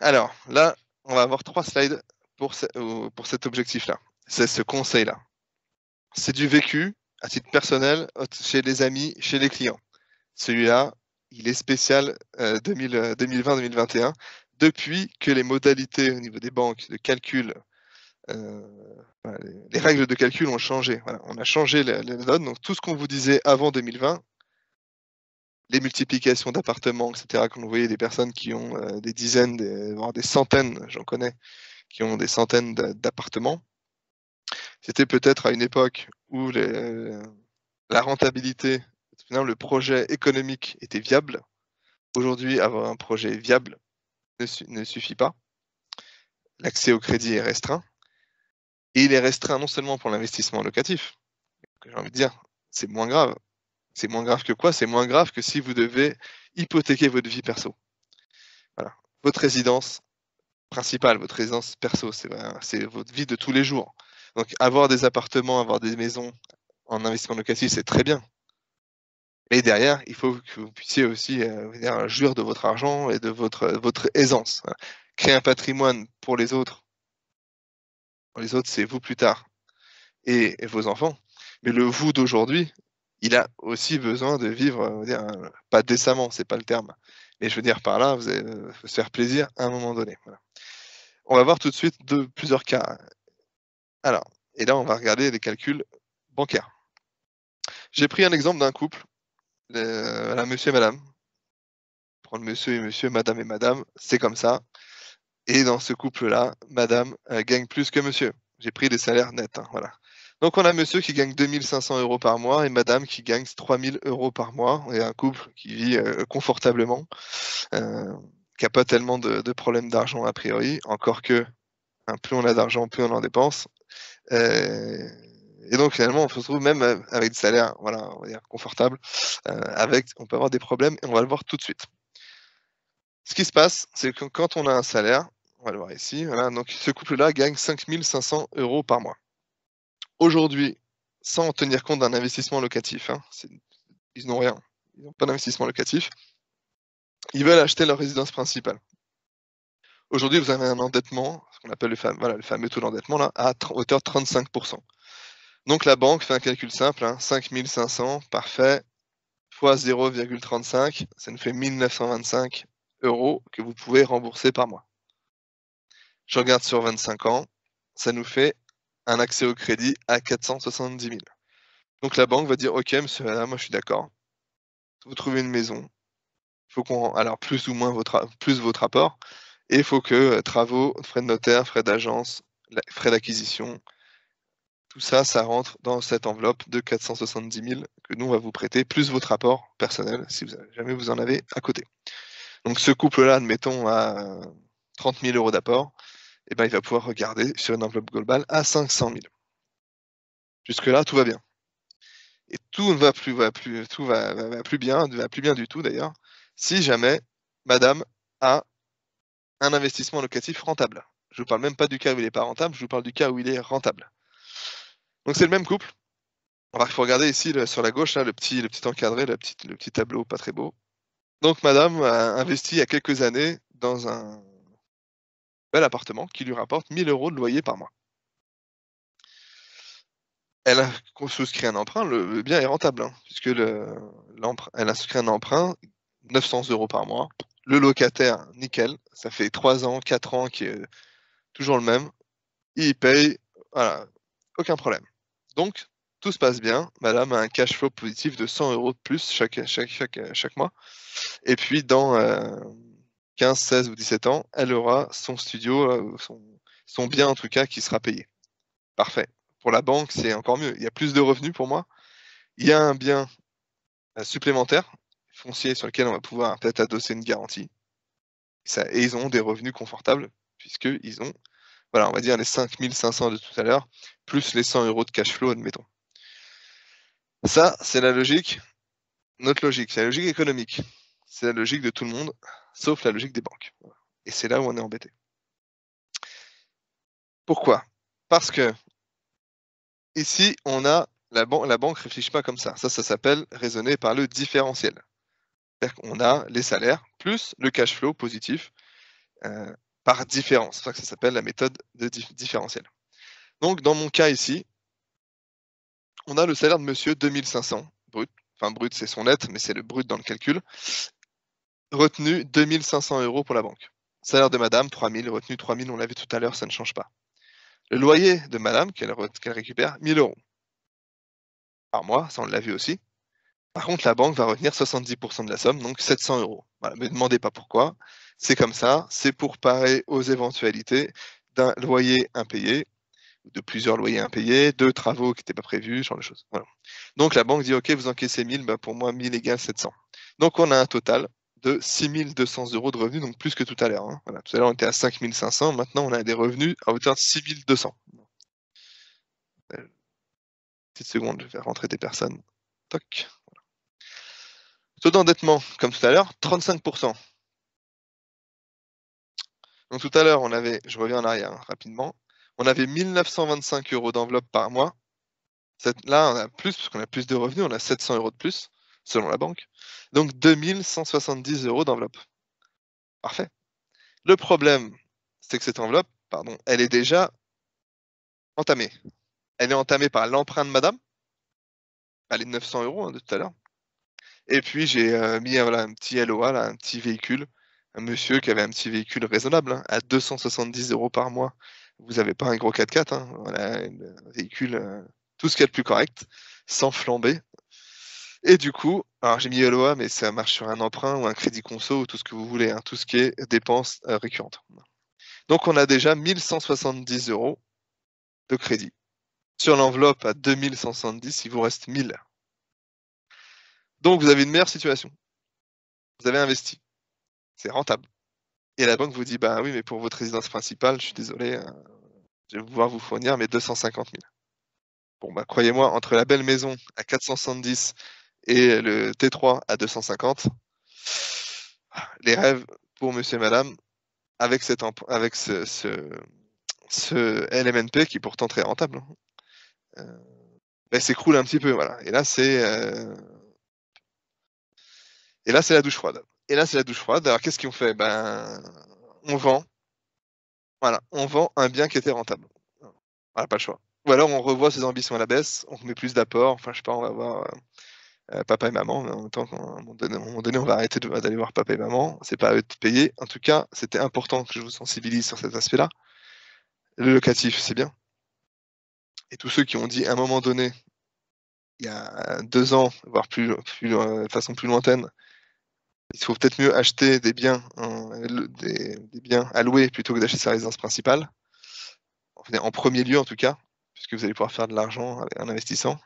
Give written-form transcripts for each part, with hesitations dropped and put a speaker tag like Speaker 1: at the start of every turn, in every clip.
Speaker 1: Alors, là, on va avoir 3 slides pour cet objectif-là. C'est ce conseil-là. C'est du vécu à titre personnel, chez les amis, chez les clients. Celui-là, il est spécial 2020-2021, depuis que les modalités au niveau des banques de calcul, voilà, les règles de calcul ont changé. Voilà, on a changé les donnes. Donc tout ce qu'on vous disait avant 2020, les multiplications d'appartements, etc., quand vous voyez des personnes qui ont des dizaines, voire des centaines, j'en connais, qui ont des centaines d'appartements, c'était peut-être à une époque où la rentabilité, finalement, le projet économique était viable. Aujourd'hui, avoir un projet viable ne suffit pas. L'accès au crédit est restreint. Et il est restreint non seulement pour l'investissement locatif, que j'ai envie de dire, c'est moins grave. C'est moins grave que quoi? C'est moins grave que si vous devez hypothéquer votre vie perso. Voilà. Votre résidence principale, votre résidence perso, c'est votre vie de tous les jours. Donc avoir des appartements, avoir des maisons en investissement locatif, c'est très bien. Mais derrière, il faut que vous puissiez aussi jouir de votre argent et de votre aisance. Voilà. Créer un patrimoine pour les autres. Pour les autres, c'est vous plus tard et vos enfants. Mais le vous d'aujourd'hui, il a aussi besoin de vivre, on va dire, pas décemment, c'est pas le terme. Mais je veux dire par là, vous allez se faire plaisir à un moment donné. Voilà. On va voir tout de suite plusieurs cas. Alors, et là, on va regarder les calculs bancaires. J'ai pris un exemple d'un couple, voilà, monsieur et madame. Prendre monsieur, madame et madame, c'est comme ça. Et dans ce couple-là, madame gagne plus que monsieur. J'ai pris des salaires nets, hein, voilà. Donc on a monsieur qui gagne 2 500 € par mois et madame qui gagne 3 000 € par mois. Et un couple qui vit confortablement, qui a pas tellement de problèmes d'argent a priori, encore que plus on a d'argent, plus on en dépense. Et donc finalement, on se retrouve même avec des salaires, voilà, on va dire confortables, on peut avoir des problèmes et on va le voir tout de suite. Ce qui se passe, c'est que quand on a un salaire, on va le voir ici, voilà, donc ce couple-là gagne 5 500 € par mois. Aujourd'hui, sans tenir compte d'un investissement locatif, hein, ils n'ont rien, ils n'ont pas d'investissement locatif, ils veulent acheter leur résidence principale. Aujourd'hui, vous avez un endettement, ce qu'on appelle le fameux taux d'endettement, là, à hauteur de 35%. Donc la banque fait un calcul simple, hein, 5 500, parfait, fois 0,35, ça nous fait 1 925 € que vous pouvez rembourser par mois. Je regarde sur 25 ans, ça nous fait un accès au crédit à 470 000. Donc la banque va dire: «OK, monsieur, madame, moi je suis d'accord. Vous trouvez une maison, il faut qu'on alors plus ou moins votre apport et il faut que, travaux, frais de notaire, frais d'agence, frais d'acquisition, tout ça, ça rentre dans cette enveloppe de 470 000 que nous on va vous prêter, plus votre apport personnel si jamais vous en avez à côté». Donc ce couple-là, admettons, a 30 000 € d'apport, et ben, il va pouvoir regarder sur une enveloppe globale à 500 000. Jusque-là, tout va bien. Et tout ne va plus tout va plus bien, ne va plus bien du tout d'ailleurs, si jamais madame a un investissement locatif rentable. Je vous parle même pas du cas où il est pas rentable, je vous parle du cas où il est rentable. Donc c'est le même couple. Il faut regarder ici sur la gauche, là, le petit encadré, le petit tableau pas très beau. Donc madame a investi il y a quelques années dans un bel appartement qui lui rapporte 1 000 € de loyer par mois. Elle a souscrit un emprunt, le bien est rentable, hein, puisque elle a souscrit un emprunt, 900 € par mois. Le locataire, nickel, ça fait 3 ans, 4 ans qu'il est toujours le même. Il paye, voilà, aucun problème. Donc tout se passe bien. Madame a un cash flow positif de 100 € de plus chaque mois et puis dans, 15, 16 ou 17 ans, elle aura son studio, son bien en tout cas qui sera payé. Parfait. Pour la banque, c'est encore mieux. Il y a plus de revenus pour moi. Il y a un bien, supplémentaire, foncier sur lequel on va pouvoir peut-être adosser une garantie. Et ils ont des revenus confortables puisqu'ils ont, voilà, on va dire les 5 500 de tout à l'heure, plus les 100 € de cash flow, admettons. Ça, c'est la logique, notre logique, c'est la logique économique. C'est la logique de tout le monde, sauf la logique des banques. Voilà. Et c'est là où on est embêté. Pourquoi? Parce que ici, on a la banque réfléchit pas comme ça. Ça s'appelle raisonner par le différentiel. C'est-à-dire qu'on a les salaires plus le cash flow positif, par différence. C'est pour ça que ça s'appelle la méthode de différentiel. Donc, dans mon cas ici, on a le salaire de monsieur 2500 brut. Enfin, brut, c'est son net, mais c'est le brut dans le calcul. Retenu 2500 € pour la banque. Salaire de madame 3000, retenu 3000, on l'a vu tout à l'heure, ça ne change pas. Le loyer de madame qu'elle récupère 1000 € par mois, ça on l'a vu aussi. Par contre, la banque va retenir 70% de la somme, donc 700 €. Voilà, me demandez pas pourquoi. C'est comme ça, c'est pour parer aux éventualités d'un loyer impayé, de plusieurs loyers impayés, de travaux qui n'étaient pas prévus, ce genre de choses. Voilà. Donc la banque dit OK, vous encaissez 1000, bah pour moi 1000 égale 700. Donc on a un total de 6200 € de revenus, donc plus que tout à l'heure. Hein. Voilà. Tout à l'heure on était à 5500, maintenant on a des revenus à hauteur de 6200. Petite seconde, je vais faire rentrer des personnes. Toc. Voilà. Taux d'endettement, comme tout à l'heure, 35%. Donc tout à l'heure, on avait, je reviens en arrière hein, rapidement, on avait 1925 € d'enveloppe par mois. Là, on a plus, parce qu'on a plus de revenus, on a 700 € de plus, selon la banque. Donc 2170 € d'enveloppe. Parfait. Le problème, c'est que cette enveloppe, pardon, elle est déjà entamée. Elle est entamée par l'emprunt de madame, elle est de 900 € hein, de tout à l'heure. Et puis j'ai mis voilà, un petit LOA, là, un petit véhicule, un monsieur qui avait un petit véhicule raisonnable, hein, à 270 € par mois. Vous n'avez pas un gros 4x4, hein, voilà, un véhicule, tout ce qu'il y a de plus correct, sans flamber. Et du coup, alors j'ai mis LOA, mais ça marche sur un emprunt ou un crédit conso ou tout ce que vous voulez, hein, tout ce qui est dépenses récurrentes. Donc on a déjà 1170 € de crédit. Sur l'enveloppe à 2170, il vous reste 1000. Donc vous avez une meilleure situation. Vous avez investi. C'est rentable. Et la banque vous dit, bah oui, mais pour votre résidence principale, je suis désolé, je vais pouvoir vous fournir mes 250 000. Bon, bah croyez-moi, entre la belle maison à 470 et le T3 à 250, les rêves pour monsieur et madame, avec, avec ce LMNP qui est pourtant très rentable, bah, s'écroule un petit peu, voilà. Et là, c'est la douche froide. Et là, c'est la douche froide. Alors, qu'est-ce qu'on fait? Ben, on vend. Voilà, on vend un bien qui était rentable. Voilà, pas le choix. Ou alors on revoit ses ambitions à la baisse, on met plus d'apports, enfin je sais pas, on va voir papa et maman, mais en même temps, à un moment donné, on va arrêter d'aller voir papa et maman, c'est pas à eux de payer. En tout cas, c'était important que je vous sensibilise sur cet aspect-là. Le locatif, c'est bien. Et tous ceux qui ont dit à un moment donné, il y a 2 ans, voire plus de façon plus lointaine, il faut peut-être mieux acheter des biens, des biens à louer plutôt que d'acheter sa résidence principale. En premier lieu, en tout cas, puisque vous allez pouvoir faire de l'argent en investissant.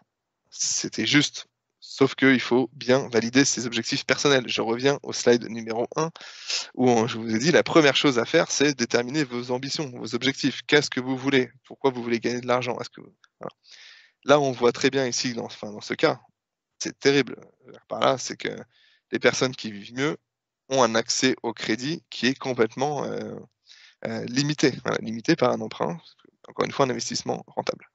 Speaker 1: C'était juste. Sauf qu'il faut bien valider ses objectifs personnels. Je reviens au slide numéro 1, où je vous ai dit, la première chose à faire, c'est déterminer vos ambitions, vos objectifs. Qu'est-ce que vous voulez? Pourquoi vous voulez gagner de l'argent? Voilà. Là, on voit très bien ici, dans ce cas, c'est terrible. Par là, c'est que les personnes qui vivent mieux ont un accès au crédit qui est complètement limité. Voilà, limité par un emprunt. Encore une fois, un investissement rentable.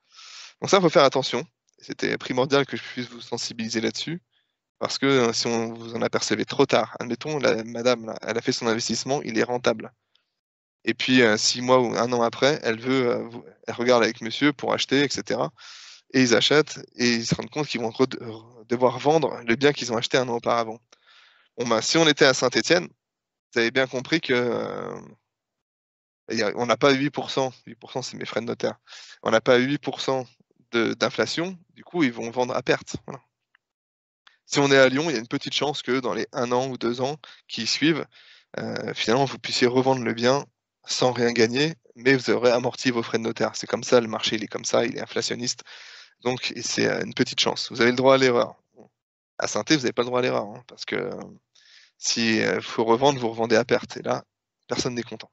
Speaker 1: Donc ça, il faut faire attention. C'était primordial que je puisse vous sensibiliser là-dessus, parce que si on vous en apercevez trop tard, admettons, madame, là, elle a fait son investissement, il est rentable. Et puis 6 mois ou 1 an après, elle regarde avec monsieur pour acheter, etc. Et ils achètent et ils se rendent compte qu'ils vont devoir vendre le bien qu'ils ont acheté 1 an auparavant. Bon, bah, si on était à Saint-Étienne, vous avez bien compris que on n'a pas 8%, 8% c'est mes frais de notaire, on n'a pas 8% d'inflation, du coup ils vont vendre à perte. Voilà. Si on est à Lyon, il y a une petite chance que dans les 1 an ou 2 ans qui suivent, finalement vous puissiez revendre le bien sans rien gagner, mais vous aurez amorti vos frais de notaire. C'est comme ça, le marché il est comme ça, il est inflationniste, donc c'est une petite chance. Vous avez le droit à l'erreur. À Saint-Étienne, vous n'avez pas le droit à l'erreur, hein, parce que si faut revendre, vous revendez à perte, et là, personne n'est content.